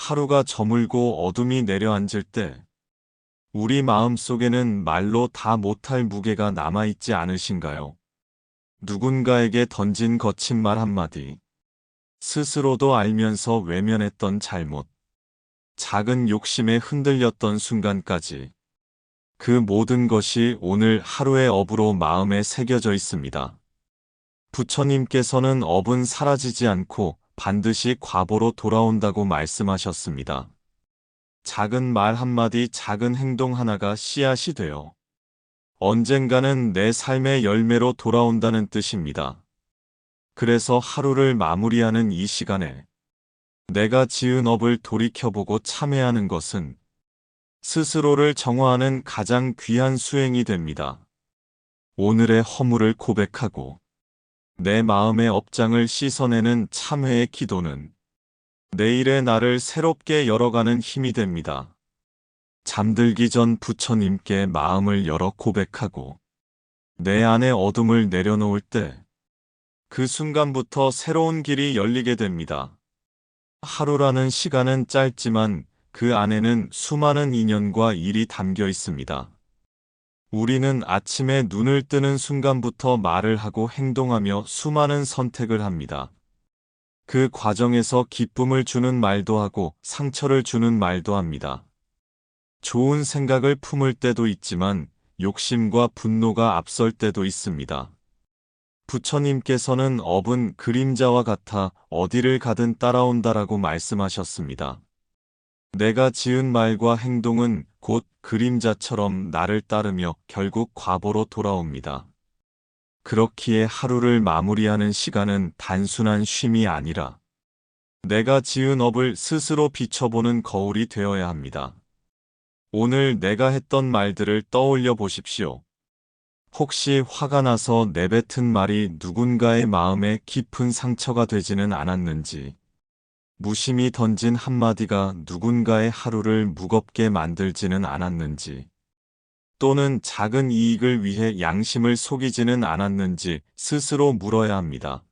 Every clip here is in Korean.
하루가 저물고 어둠이 내려앉을 때 우리 마음속에는 말로 다 못할 무게가 남아있지 않으신가요? 누군가에게 던진 거친 말 한마디, 스스로도 알면서 외면했던 잘못, 작은 욕심에 흔들렸던 순간까지 그 모든 것이 오늘 하루의 업으로 마음에 새겨져 있습니다. 부처님께서는 업은 사라지지 않고 반드시 과보로 돌아온다고 말씀하셨습니다. 작은 말 한마디, 작은 행동 하나가 씨앗이 되어 언젠가는 내 삶의 열매로 돌아온다는 뜻입니다. 그래서 하루를 마무리하는 이 시간에 내가 지은 업을 돌이켜보고 참회하는 것은 스스로를 정화하는 가장 귀한 수행이 됩니다. 오늘의 허물을 고백하고 내 마음의 업장을 씻어내는 참회의 기도는 내일의 나를 새롭게 열어가는 힘이 됩니다. 잠들기 전 부처님께 마음을 열어 고백하고 내 안의 어둠을 내려놓을 때 그 순간부터 새로운 길이 열리게 됩니다. 하루라는 시간은 짧지만 그 안에는 수많은 인연과 일이 담겨 있습니다. 우리는 아침에 눈을 뜨는 순간부터 말을 하고 행동하며 수많은 선택을 합니다. 그 과정에서 기쁨을 주는 말도 하고 상처를 주는 말도 합니다. 좋은 생각을 품을 때도 있지만 욕심과 분노가 앞설 때도 있습니다. 부처님께서는 업은 그림자와 같아 어디를 가든 따라온다라고 말씀하셨습니다. 내가 지은 말과 행동은 곧 그림자처럼 나를 따르며 결국 과보로 돌아옵니다. 그렇기에 하루를 마무리하는 시간은 단순한 쉼이 아니라 내가 지은 업을 스스로 비춰보는 거울이 되어야 합니다. 오늘 내가 했던 말들을 떠올려 보십시오. 혹시 화가 나서 내뱉은 말이 누군가의 마음에 깊은 상처가 되지는 않았는지, 무심히 던진 한마디가 누군가의 하루를 무겁게 만들지는 않았는지, 또는 작은 이익을 위해 양심을 속이지는 않았는지 스스로 물어야 합니다.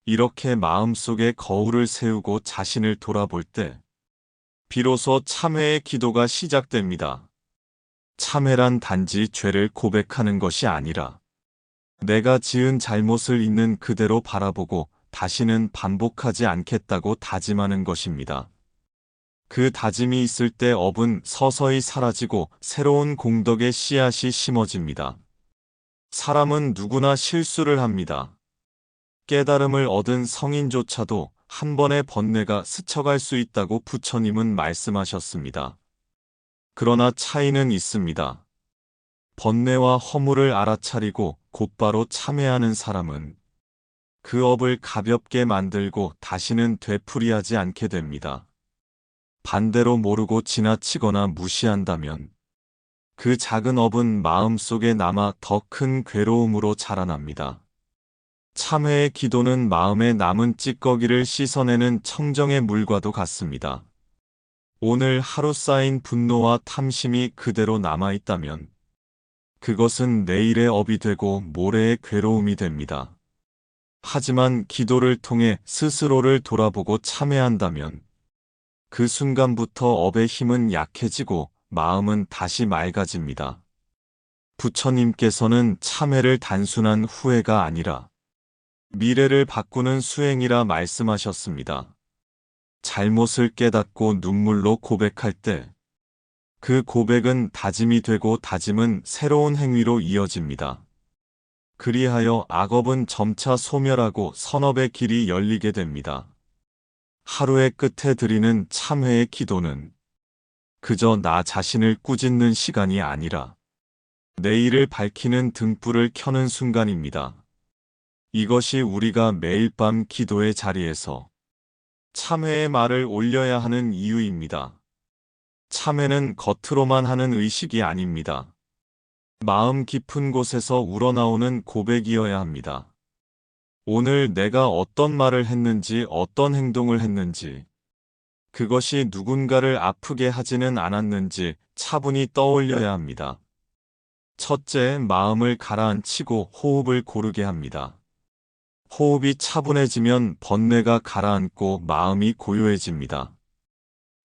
이렇게 마음속에 거울을 세우고 자신을 돌아볼 때, 비로소 참회의 기도가 시작됩니다. 참회란 단지 죄를 고백하는 것이 아니라 내가 지은 잘못을 있는 그대로 바라보고 다시는 반복하지 않겠다고 다짐하는 것입니다. 그 다짐이 있을 때 업은 서서히 사라지고 새로운 공덕의 씨앗이 심어집니다. 사람은 누구나 실수를 합니다. 깨달음을 얻은 성인조차도 한 번의 번뇌가 스쳐갈 수 있다고 부처님은 말씀하셨습니다. 그러나 차이는 있습니다. 번뇌와 허물을 알아차리고 곧바로 참회하는 사람은 그 업을 가볍게 만들고 다시는 되풀이하지 않게 됩니다. 반대로 모르고 지나치거나 무시한다면 그 작은 업은 마음속에 남아 더 큰 괴로움으로 자라납니다. 참회의 기도는 마음에 남은 찌꺼기를 씻어내는 청정의 물과도 같습니다. 오늘 하루 쌓인 분노와 탐심이 그대로 남아있다면 그것은 내일의 업이 되고 모레의 괴로움이 됩니다. 하지만 기도를 통해 스스로를 돌아보고 참회한다면 그 순간부터 업의 힘은 약해지고 마음은 다시 맑아집니다. 부처님께서는 참회를 단순한 후회가 아니라 미래를 바꾸는 수행이라 말씀하셨습니다. 잘못을 깨닫고 눈물로 고백할 때 그 고백은 다짐이 되고 다짐은 새로운 행위로 이어집니다. 그리하여 악업은 점차 소멸하고 선업의 길이 열리게 됩니다. 하루의 끝에 드리는 참회의 기도는 그저 나 자신을 꾸짖는 시간이 아니라 내일을 밝히는 등불을 켜는 순간입니다. 이것이 우리가 매일 밤 기도의 자리에서 참회의 말을 올려야 하는 이유입니다. 참회는 겉으로만 하는 의식이 아닙니다. 마음 깊은 곳에서 우러나오는 고백이어야 합니다. 오늘 내가 어떤 말을 했는지, 어떤 행동을 했는지, 그것이 누군가를 아프게 하지는 않았는지 차분히 떠올려야 합니다. 첫째, 마음을 가라앉히고 호흡을 고르게 합니다. 호흡이 차분해지면 번뇌가 가라앉고 마음이 고요해집니다.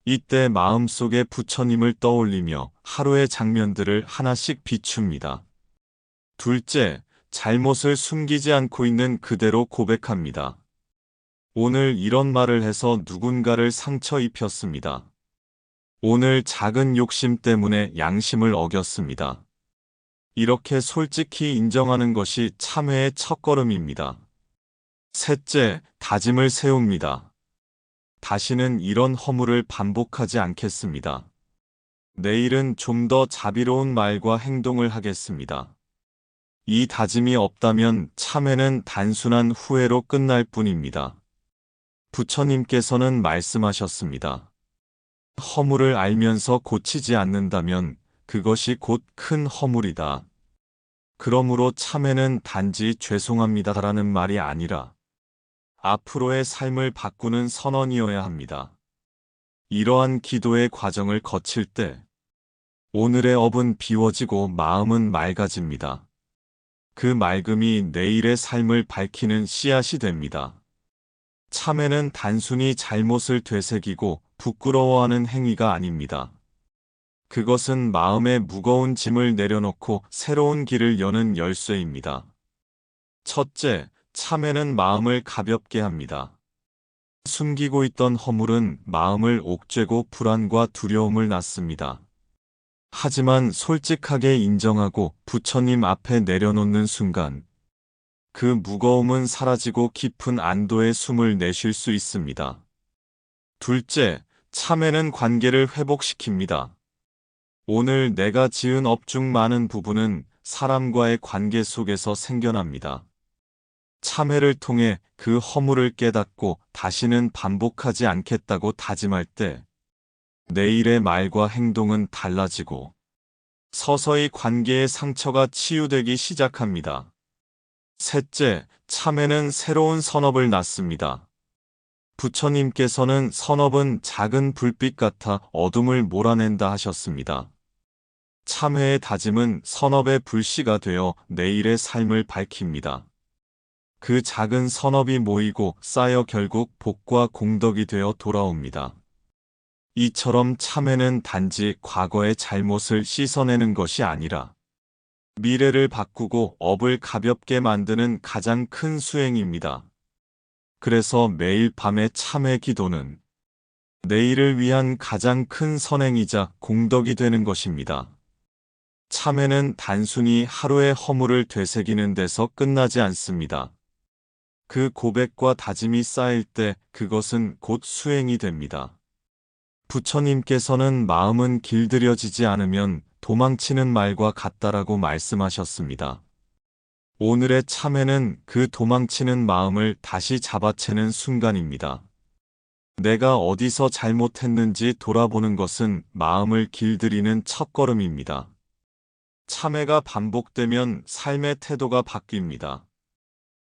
이때 마음속에 부처님을 떠올리며 하루의 장면들을 하나씩 비춥니다. 둘째, 잘못을 숨기지 않고 있는 그대로 고백합니다. 오늘 이런 말을 해서 누군가를 상처 입혔습니다. 오늘 작은 욕심 때문에 양심을 어겼습니다. 이렇게 솔직히 인정하는 것이 참회의 첫걸음입니다. 셋째, 다짐을 세웁니다. 다시는 이런 허물을 반복하지 않겠습니다. 내일은 좀 더 자비로운 말과 행동을 하겠습니다. 이 다짐이 없다면 참회는 단순한 후회로 끝날 뿐입니다. 부처님께서는 말씀하셨습니다. 허물을 알면서 고치지 않는다면 그것이 곧 큰 허물이다. 그러므로 참회는 단지 죄송합니다라는 말이 아니라 앞으로의 삶을 바꾸는 선언이어야 합니다. 이러한 기도의 과정을 거칠 때 오늘의 업은 비워지고 마음은 맑아집니다. 그 맑음이 내일의 삶을 밝히는 씨앗이 됩니다. 참회는 단순히 잘못을 되새기고 부끄러워하는 행위가 아닙니다. 그것은 마음의 무거운 짐을 내려놓고 새로운 길을 여는 열쇠입니다. 첫째, 참회는 마음을 가볍게 합니다. 숨기고 있던 허물은 마음을 옥죄고 불안과 두려움을 낳습니다. 하지만 솔직하게 인정하고 부처님 앞에 내려놓는 순간 그 무거움은 사라지고 깊은 안도의 숨을 내쉴 수 있습니다. 둘째, 참회는 관계를 회복시킵니다. 오늘 내가 지은 업 중 많은 부분은 사람과의 관계 속에서 생겨납니다. 참회를 통해 그 허물을 깨닫고 다시는 반복하지 않겠다고 다짐할 때 내일의 말과 행동은 달라지고 서서히 관계의 상처가 치유되기 시작합니다. 셋째, 참회는 새로운 선업을 낳습니다. 부처님께서는 선업은 작은 불빛 같아 어둠을 몰아낸다 하셨습니다. 참회의 다짐은 선업의 불씨가 되어 내일의 삶을 밝힙니다. 그 작은 선업이 모이고 쌓여 결국 복과 공덕이 되어 돌아옵니다. 이처럼 참회는 단지 과거의 잘못을 씻어내는 것이 아니라 미래를 바꾸고 업을 가볍게 만드는 가장 큰 수행입니다. 그래서 매일 밤의 참회 기도는 내일을 위한 가장 큰 선행이자 공덕이 되는 것입니다. 참회는 단순히 하루의 허물을 되새기는 데서 끝나지 않습니다. 그 고백과 다짐이 쌓일 때 그것은 곧 수행이 됩니다. 부처님께서는 마음은 길들여지지 않으면 도망치는 말과 같다라고 말씀하셨습니다. 오늘의 참회는 그 도망치는 마음을 다시 잡아채는 순간입니다. 내가 어디서 잘못했는지 돌아보는 것은 마음을 길들이는 첫걸음입니다. 참회가 반복되면 삶의 태도가 바뀝니다.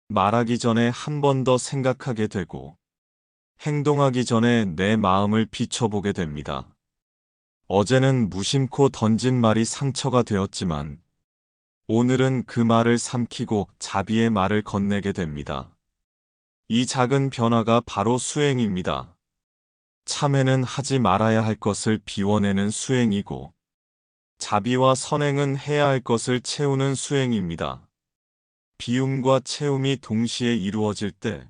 말하기 전에 한 번 더 생각하게 되고 행동하기 전에 내 마음을 비춰보게 됩니다. 어제는 무심코 던진 말이 상처가 되었지만 오늘은 그 말을 삼키고 자비의 말을 건네게 됩니다. 이 작은 변화가 바로 수행입니다. 참회는 하지 말아야 할 것을 비워내는 수행이고 자비와 선행은 해야 할 것을 채우는 수행입니다. 비움과 채움이 동시에 이루어질 때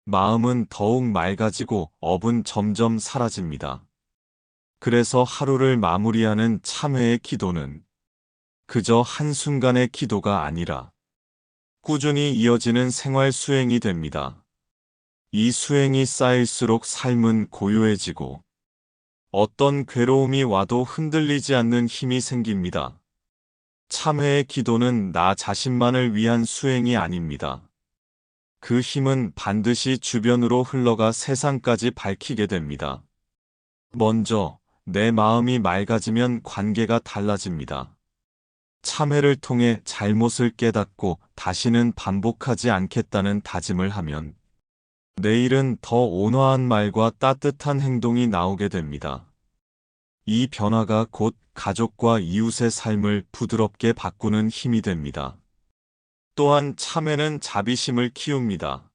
마음은 더욱 맑아지고 업은 점점 사라집니다. 그래서 하루를 마무리하는 참회의 기도는 그저 한순간의 기도가 아니라 꾸준히 이어지는 생활 수행이 됩니다. 이 수행이 쌓일수록 삶은 고요해지고 어떤 괴로움이 와도 흔들리지 않는 힘이 생깁니다. 참회의 기도는 나 자신만을 위한 수행이 아닙니다. 그 힘은 반드시 주변으로 흘러가 세상까지 밝히게 됩니다. 먼저 내 마음이 맑아지면 관계가 달라집니다. 참회를 통해 잘못을 깨닫고 다시는 반복하지 않겠다는 다짐을 하면 내일은 더 온화한 말과 따뜻한 행동이 나오게 됩니다. 이 변화가 곧 가족과 이웃의 삶을 부드럽게 바꾸는 힘이 됩니다. 또한 참회는 자비심을 키웁니다.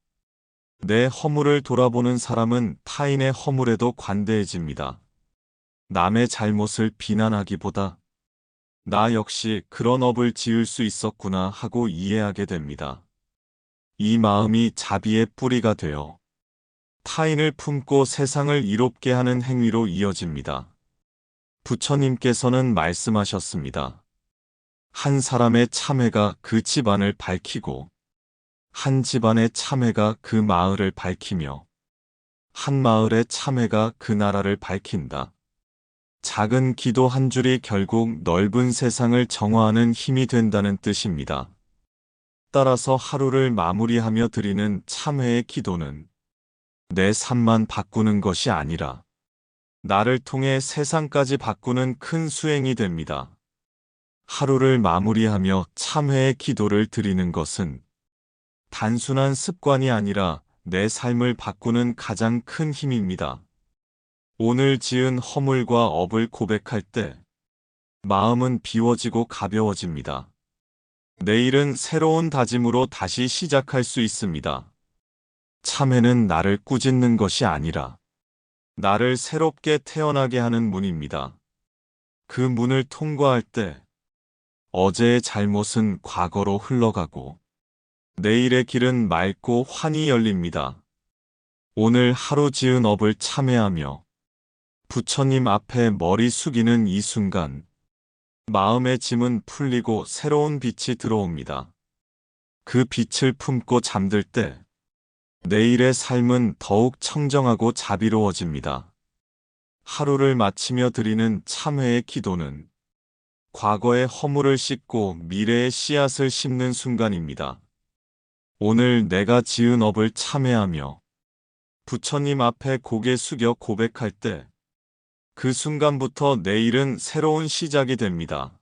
내 허물을 돌아보는 사람은 타인의 허물에도 관대해집니다. 남의 잘못을 비난하기보다 나 역시 그런 업을 지을 수 있었구나 하고 이해하게 됩니다. 이 마음이 자비의 뿌리가 되어 타인을 품고 세상을 이롭게 하는 행위로 이어집니다. 부처님께서는 말씀하셨습니다. 한 사람의 참회가 그 집안을 밝히고 한 집안의 참회가 그 마을을 밝히며 한 마을의 참회가 그 나라를 밝힌다. 작은 기도 한 줄이 결국 넓은 세상을 정화하는 힘이 된다는 뜻입니다. 따라서 하루를 마무리하며 드리는 참회의 기도는 내 삶만 바꾸는 것이 아니라 나를 통해 세상까지 바꾸는 큰 수행이 됩니다. 하루를 마무리하며 참회의 기도를 드리는 것은 단순한 습관이 아니라 내 삶을 바꾸는 가장 큰 힘입니다. 오늘 지은 허물과 업을 고백할 때 마음은 비워지고 가벼워집니다. 내일은 새로운 다짐으로 다시 시작할 수 있습니다. 참회는 나를 꾸짖는 것이 아니라 나를 새롭게 태어나게 하는 문입니다. 그 문을 통과할 때 어제의 잘못은 과거로 흘러가고 내일의 길은 맑고 환히 열립니다. 오늘 하루 지은 업을 참회하며 부처님 앞에 머리 숙이는 이 순간 마음의 짐은 풀리고 새로운 빛이 들어옵니다. 그 빛을 품고 잠들 때 내일의 삶은 더욱 청정하고 자비로워집니다. 하루를 마치며 드리는 참회의 기도는 과거의 허물을 씻고 미래의 씨앗을 심는 순간입니다. 오늘 내가 지은 업을 참회하며 부처님 앞에 고개 숙여 고백할 때 그 순간부터 내일은 새로운 시작이 됩니다.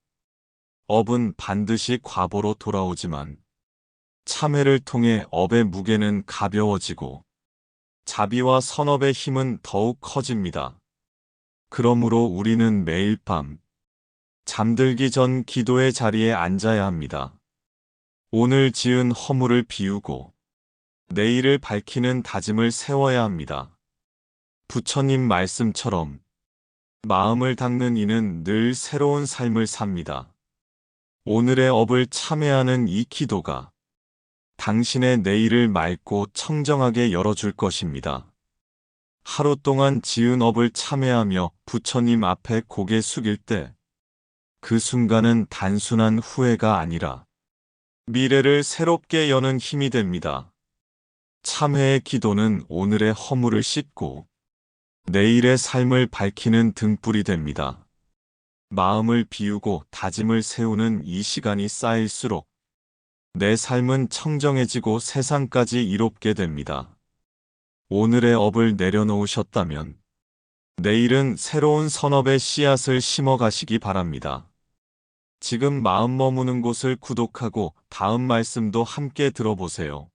업은 반드시 과보로 돌아오지만 참회를 통해 업의 무게는 가벼워지고 자비와 선업의 힘은 더욱 커집니다. 그러므로 우리는 매일 밤 잠들기 전 기도의 자리에 앉아야 합니다. 오늘 지은 허물을 비우고 내일을 밝히는 다짐을 세워야 합니다. 부처님 말씀처럼 마음을 닦는 이는 늘 새로운 삶을 삽니다. 오늘의 업을 참회하는 이 기도가 당신의 내일을 맑고 청정하게 열어줄 것입니다. 하루 동안 지은 업을 참회하며 부처님 앞에 고개 숙일 때 그 순간은 단순한 후회가 아니라 미래를 새롭게 여는 힘이 됩니다. 참회의 기도는 오늘의 허물을 씻고 내일의 삶을 밝히는 등불이 됩니다. 마음을 비우고 다짐을 세우는 이 시간이 쌓일수록 내 삶은 청정해지고 세상까지 이롭게 됩니다. 오늘의 업을 내려놓으셨다면 내일은 새로운 선업의 씨앗을 심어 가시기 바랍니다. 지금 마음 머무는 곳을 구독하고 다음 말씀도 함께 들어보세요.